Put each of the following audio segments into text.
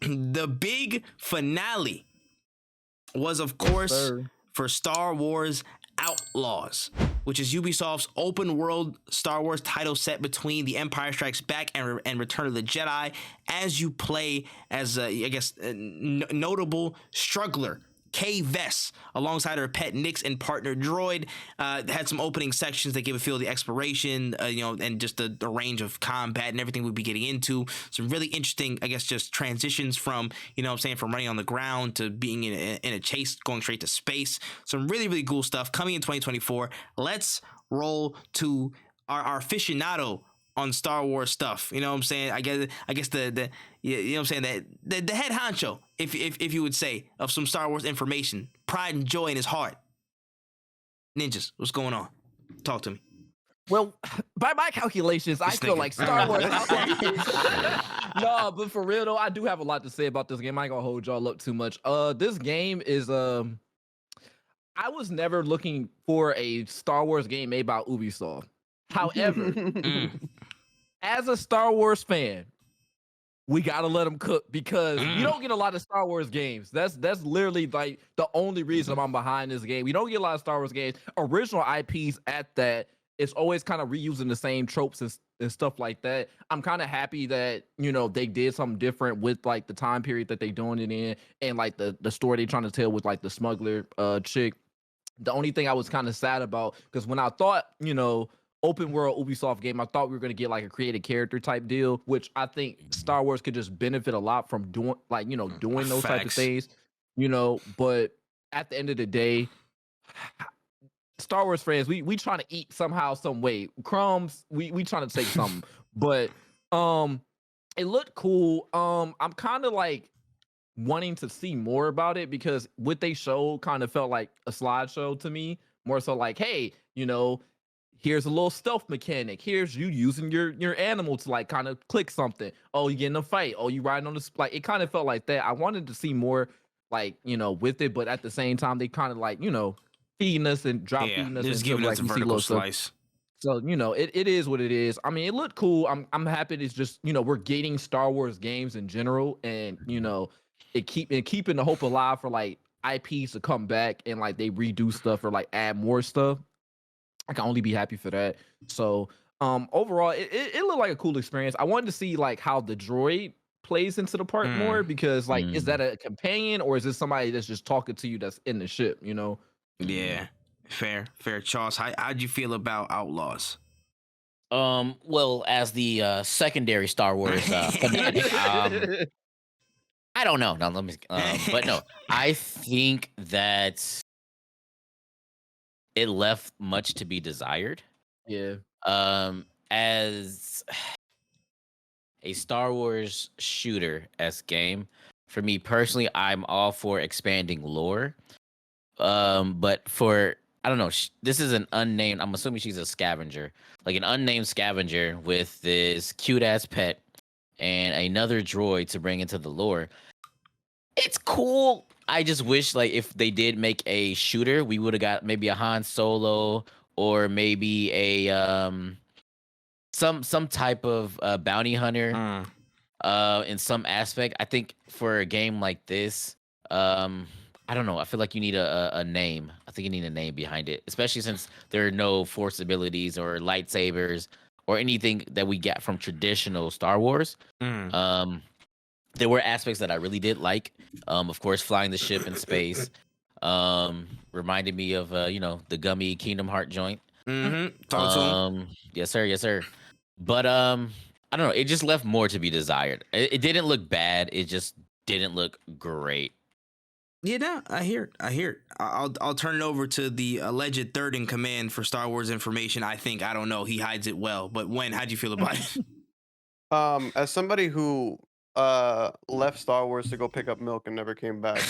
The big finale was, of course, for Star Wars Outlaws, which is Ubisoft's open world Star Wars title set between The Empire Strikes Back and Return of the Jedi, as you play as notable struggler Kay Vess alongside her pet Nix and partner droid. Had some opening sections that give a feel of the exploration, and just the range of combat and everything we'll be getting into. Some really interesting, just transitions from, from running on the ground to being in a chase, going straight to space. Some really, really cool stuff coming in 2024. Let's roll to our aficionado on Star Wars stuff. You know what I'm saying? I guess the head honcho, if you would say, of some Star Wars information, pride and joy in his heart. Ninjas, what's going on? Talk to me. Well, by my calculations, I feel like Star Wars Outlaws. No, but for real though, I do have a lot to say about this game. I ain't gonna hold y'all up too much. This game is I was never looking for a Star Wars game made by Ubisoft. However, as a Star Wars fan, we gotta let them cook, because you don't get a lot of Star Wars games. That's literally like the only reason I'm behind this game. We don't get a lot of Star Wars games, original IPs at that. It's always kind of reusing the same tropes and stuff like that. I'm kind of happy that they did something different with like the time period that they doing it in, and like the story they trying to tell with like the smuggler chick. The only thing I was kind of sad about, because when I thought open world Ubisoft game, I thought we were going to get like a created character type deal, which I think Star Wars could just benefit a lot from doing, like, doing those type of things, but at the end of the day, Star Wars fans, we trying to eat somehow, some way. Crumbs, we trying to take something, but it looked cool. I'm kind of like wanting to see more about it, because what they showed kind of felt like a slideshow to me, more so like, hey, here's a little stealth mechanic. Here's you using your animal to like kind of click something. Oh, you get in a fight. Oh, you riding on the like. It kind of felt like that. I wanted to see more, like with it, but at the same time, they kind of like feeding us and feeding us, just giving us a vertical slice. So it is what it is. I mean, it looked cool. I'm happy. It's just we're getting Star Wars games in general, and keeping the hope alive for like IPs to come back and like they redo stuff or like add more stuff. I can only be happy for that. So overall, it looked like a cool experience. I wanted to see like how the droid plays into the part more, because like is that a companion, or is this somebody that's just talking to you that's in the ship? Yeah, fair. Charles, how'd you feel about Outlaws? Well, as the secondary Star Wars fanatic, I don't know. Now let me, but no, I think that it left much to be desired. Yeah. As a Star Wars shooter-esque game, for me personally, I'm all for expanding lore. But for, I don't know, this is an unnamed, I'm assuming she's a scavenger, like an unnamed scavenger with this cute-ass pet and another droid to bring into the lore. It's cool. I just wish, like, if they did make a shooter, we would have got maybe a Han Solo, or maybe a some type of bounty hunter in some aspect. I think for a game like this, I don't know. I feel like you need a name. I think you need a name behind it, especially since there are no force abilities or lightsabers or anything that we get from traditional Star Wars. There were aspects that I really did like. Of course, flying the ship in space reminded me of the gummy Kingdom Heart joint. Talk to him. Yes, sir. But I don't know. It just left more to be desired. It didn't look bad. It just didn't look great. Yeah, no, I hear it. I'll turn it over to the alleged third in command for Star Wars information. I don't know. He hides it well. But how'd you feel about it? As somebody who left Star Wars to go pick up milk and never came back,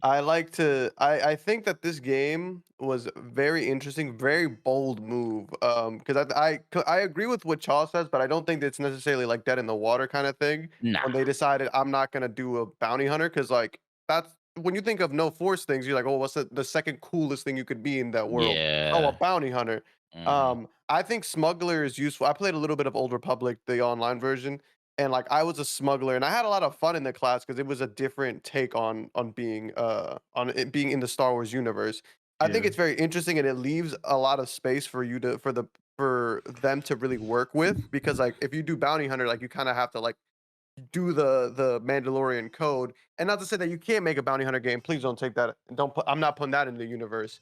I think that this game was very interesting, very bold move. Because I agree with what Charles says, but I don't think it's necessarily like dead in the water kind of thing. Nah. When they decided I'm not gonna do a bounty hunter, because like that's when you think of no force things, you're like, oh, what's the second coolest thing you could be in that world? Yeah. Oh, a bounty hunter. I think smuggler is useful. I played a little bit of Old Republic, the online version, and like I was a smuggler, and I had a lot of fun in the class because it was a different take on being on it being in the Star Wars universe. I think Yeah. it's very interesting, and it leaves a lot of space for you to for them to really work with, because like if you do bounty hunter, like you kind of have to like do the Mandalorian code. And not to say that you can't make a bounty hunter game. Please don't take that. Don't put. I'm not putting that in the universe.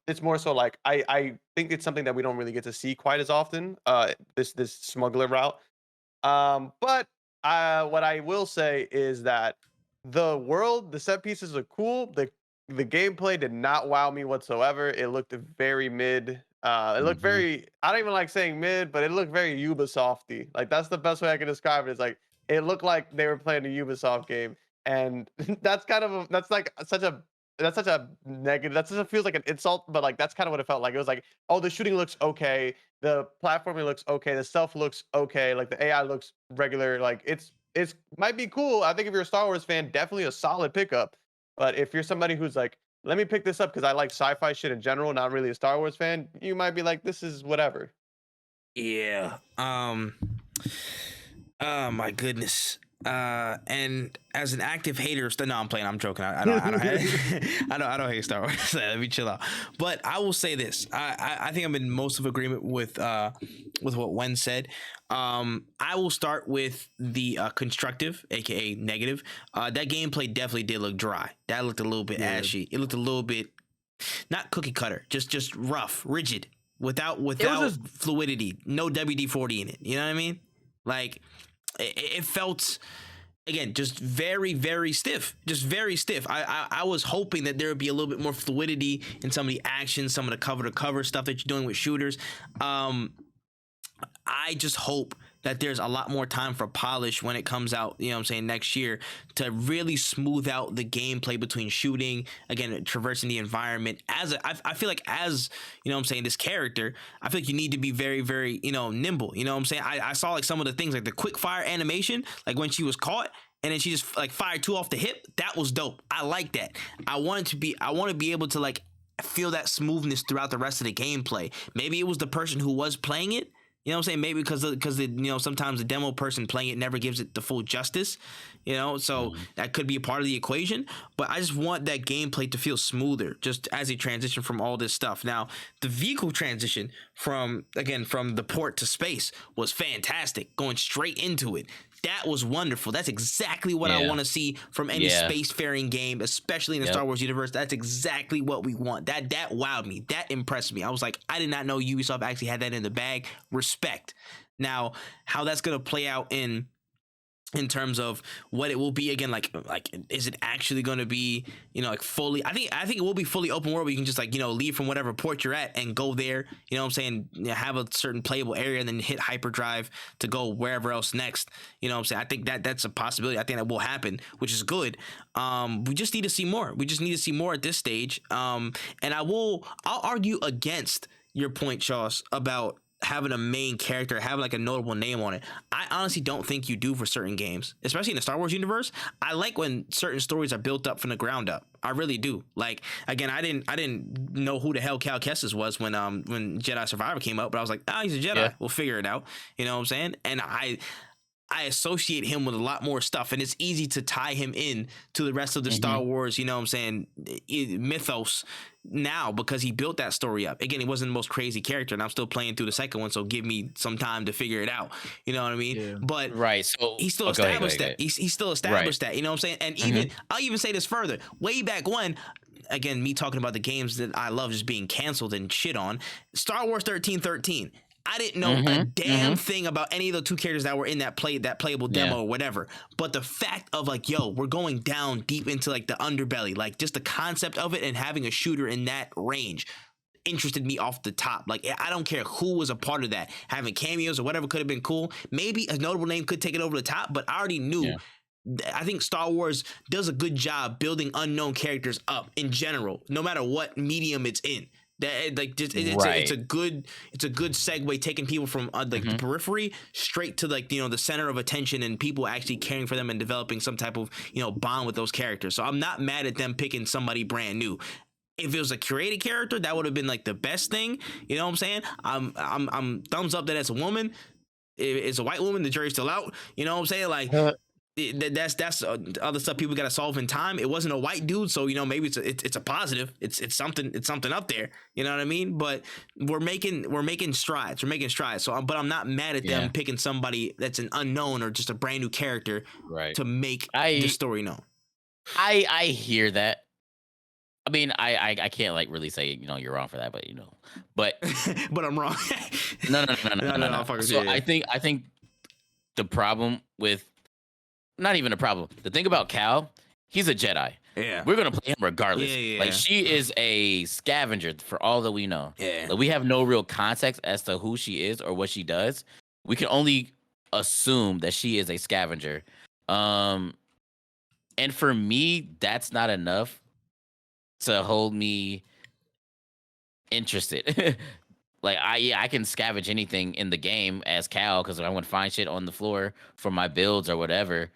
It's more so like I think it's something that we don't really get to see quite as often. This smuggler route. But what I will say is that the world, the set pieces are cool. The gameplay did not wow me whatsoever. It looked very mid. It looked very. I don't even like saying mid, but it looked very Ubisofty. Like that's the best way I can describe it. It's like it looked like they were playing a Ubisoft game, and that's kind of that's such a negative. That just feels like an insult, but like that's kind of what it felt like. It was like, oh, the shooting looks okay, the platforming looks okay, the stealth looks okay, like the AI looks regular. Like it's might be cool. I think if you're a Star Wars fan, definitely a solid pickup. But if you're somebody who's like, let me pick this up because I like sci-fi shit in general, not really a Star Wars fan, you might be like, this is whatever. Yeah. Oh my goodness. And as an active hater, no, I'm playing. I'm joking. I don't hate Star Wars. Let me chill out. But I will say this. I think I'm in most of agreement with what Wen said. I will start with the constructive, aka negative. That gameplay definitely did look dry. That looked a little bit ashy. It looked a little bit not cookie cutter, just rough, rigid, without fluidity, no WD-40 in it. You know what I mean? Like it felt, again, just very, very stiff. Just very stiff. I was hoping that there would be a little bit more fluidity in some of the action, some of the cover-to-cover stuff that you're doing with shooters. I just hope that there's a lot more time for polish when it comes out, you know what I'm saying, next year, to really smooth out the gameplay between shooting, again, traversing the environment. I feel like as, you know what I'm saying, this character, I feel like you need to be very, very, you know, nimble. You know what I'm saying? I saw like some of the things, like the quick fire animation, like when she was caught and then she just like fired two off the hip. That was dope. I like that. I want to be able to like feel that smoothness throughout the rest of the gameplay. Maybe it was the person who was playing it. You know what I'm saying? Maybe because you know, sometimes the demo person playing it never gives it the full justice, you know, so that could be a part of the equation. But I just want that gameplay to feel smoother just as a transition from all this stuff. Now, the vehicle transition from the port to space was fantastic, going straight into it. That was wonderful. That's exactly what I want to see from any spacefaring game, especially in the Star Wars universe. That's exactly what we want. That wowed me. That impressed me. I was like, I did not know Ubisoft actually had that in the bag. Respect. Now, how that's going to play out in terms of what it will be, again, like is it actually going to be, you know, like fully, I think it will be fully open world where you can just like, you know, leave from whatever port you're at and go there, you know what I'm saying, you know, have a certain playable area and then hit hyperdrive to go wherever else next, you know what I'm saying. I think that's a possibility. I think that will happen, which is good. We just need to see more. We just need to see more at this stage. And I'll argue against your point, Chauce, about having a main character, having like a notable name on it. I honestly don't think you do for certain games, especially in the Star Wars universe. I like when certain stories are built up from the ground up. I really do. Like, again, I didn't know who the hell Cal Kestis was when Jedi Survivor came out, but I was like, he's a Jedi. Yeah. We'll figure it out. You know what I'm saying? And I associate him with a lot more stuff, and it's easy to tie him in to the rest of the Star Wars, you know what I'm saying, mythos now, because he built that story up. Again, he wasn't the most crazy character, and I'm still playing through the second one, so give me some time to figure it out. You know what I mean? Yeah. But right, so he still established that. He still established that. You know what I'm saying? And even I'll even say this further. Way back when, again, me talking about the games that I love just being canceled and shit on, Star Wars 1313. I didn't know a damn thing about any of the two characters that were in that playable demo or whatever. But the fact of like, yo, we're going down deep into like the underbelly, like just the concept of it and having a shooter in that range interested me off the top. Like, I don't care who was a part of that. Having cameos or whatever could have been cool. Maybe a notable name could take it over the top, but I already knew. Yeah. I think Star Wars does a good job building unknown characters up in general, no matter what medium it's in. That like just it's a good segue, taking people from the periphery straight to like, you know, the center of attention and people actually caring for them and developing some type of, you know, bond with those characters. So I'm not mad at them picking somebody brand new. If it was a curated character, that would have been like the best thing. You know what I'm saying? I'm thumbs up that it's a woman. It's a white woman. The jury's still out. You know what I'm saying? Like that's other stuff people got to solve in time. It wasn't a white dude, so you know maybe it's a positive. It's something up there. You know what I mean? But we're making strides. We're making strides. So, but I'm not mad at them picking somebody that's an unknown or just a brand new character to make the story known. I hear that. I mean, I can't like really say you're wrong for that, but but but I'm wrong. No. So I think the problem with not even a problem. The thing about Cal, he's a Jedi. Yeah, we're gonna play him regardless. Yeah. Like she is a scavenger for all that we know. Yeah, like, we have no real context as to who she is or what she does. We can only assume that she is a scavenger. And for me, that's not enough to hold me interested. Like I can scavenge anything in the game as Cal because I want to find shit on the floor for my builds or whatever.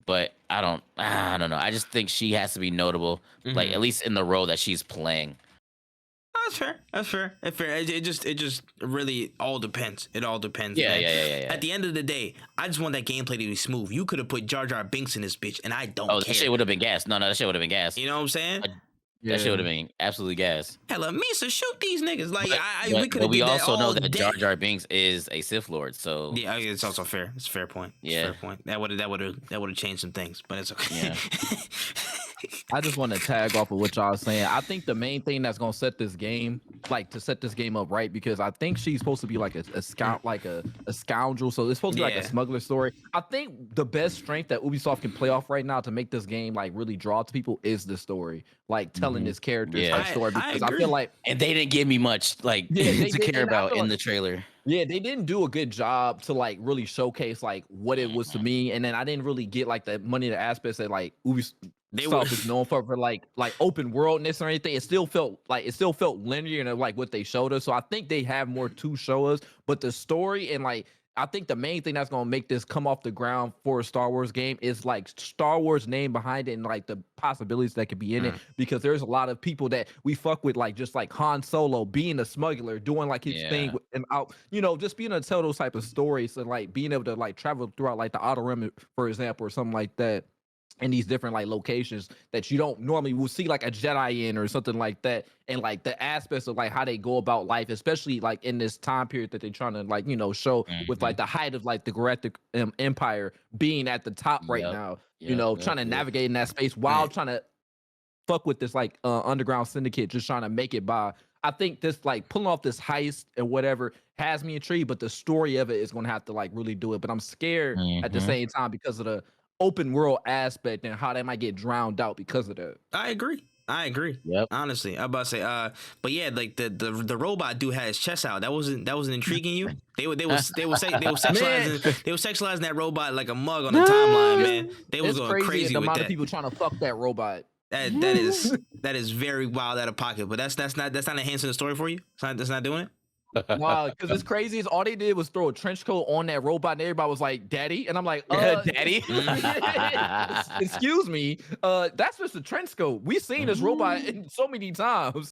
But I don't know. I just think she has to be notable, like at least in the role that she's playing. That's fair. It just really all depends. It all depends. Yeah. At the end of the day, I just want that gameplay to be smooth. You could have put Jar Jar Binks in this bitch, and I don't care. That shit would have been gas. No, that shit would have been gas. You know what I'm saying? That shit would have been absolutely gas. Hella Misa, shoot these niggas. Like we could But have. we did also that know all that day. Jar Jar Binks is a Sith Lord, so yeah, it's also fair. It's a fair point. It's a fair point. That would have changed some things, but it's okay. Yeah. I just want to tag off of what y'all saying. I think the main thing that's gonna set this game, set this game up right, because I think she's supposed to be like a scoundrel. So it's supposed to be like a smuggler story. I think the best strength that Ubisoft can play off right now to make this game like really draw to people is the story, like telling this character's story. Because I feel like, and they didn't give me much to care about in the trailer. Yeah, they didn't do a good job to like really showcase like what it was to me, and then I didn't really get like the money to aspects that like Ubisoft is known for like open worldness or anything. It still felt linear and like what they showed us. So I think they have more to show us, but the story and like I think the main thing that's gonna make this come off the ground for a Star Wars game is like Star Wars name behind it and like the possibilities that could be in it, because there's a lot of people that we fuck with, like just like Han Solo being a smuggler, doing like his thing and out, just being able to tell those type of stories and like being able to like travel throughout like the Outer Rim, for example, or something like that. In these different like locations that you don't normally will see like a Jedi in or something like that, and like the aspects of like how they go about life, especially like in this time period that they're trying to like show with like the height of like the Galactic Empire being at the top right now, trying to navigate in that space while trying to fuck with this like underground syndicate, just trying to make it by. I think this like pulling off this heist and whatever has me intrigued, but the story of it is going to have to like really do it. But I'm scared at the same time because of the open world aspect and how they might get drowned out because of that. I agree. Yep. Honestly, I'm about to say, but yeah, like the robot dude had his chest out. That wasn't intriguing you? They were sexualizing that robot like a mug on the timeline, man. They was going crazy the with amount that. of people trying to fuck that robot. That is very wild out of pocket. But that's not enhancing the story for you. That's not doing it. Wow, because it's crazy is all they did was throw a trench coat on that robot and everybody was like, "Daddy," and I'm like, "Daddy." Excuse me, that's just a trench coat. We've seen this robot so many times.